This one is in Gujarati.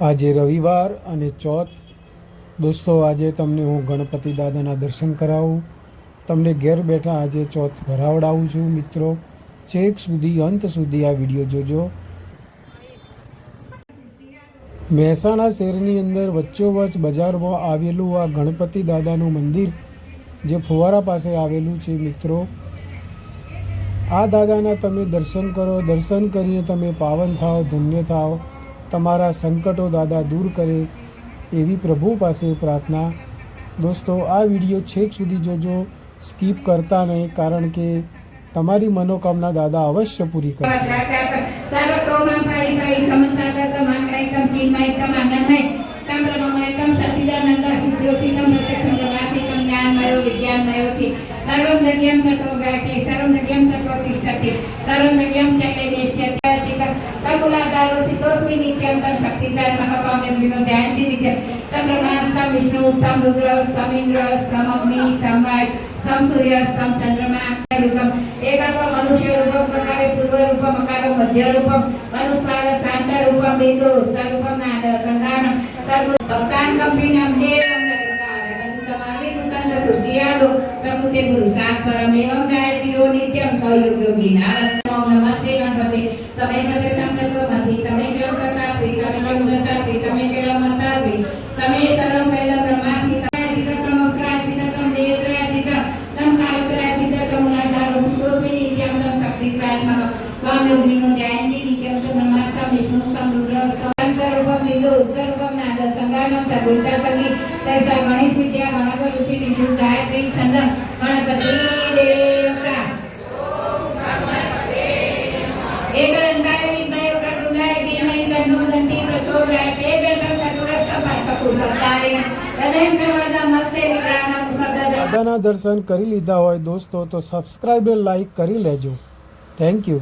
આજે રવિવાર અને ચોથ। દોસ્તો આજે તમને હું ગણપતિ દાદાના દર્શન કરાવું, તમને ઘેર બેઠા આજે ચોથ ભરાવડાવું છું। મિત્રો છેક સુધી અંત સુધી આ વિડીયો જોજો। મહેસાણા શહેરની અંદર વચ્ચોવચ્ચ બજારમાં આવેલું આ ગણપતિ દાદાનું મંદિર જે ફુવારા પાસે આવેલું છે। મિત્રો આ દાદાના તમે દર્શન કરો, દર્શન કરીને તમે પાવન થાઓ, ધન્ય થાઓ, તમારા સંકટો દાદા દૂર કરે એવી પ્રભુ પાસે પ્રાર્થના। દોસ્તો આ વિડીયો છેક સુધી જોજો, સ્કીપ કરતા નહીં, કારણ કે તમારી મનોકામના દાદા અવશ્ય પૂરી કરશે। દાદાના દર્શન કરી લીધા હોય દોસ્તો તો સબસ્ક્રાઇબ લાઈક કરી લેજો। Thank you.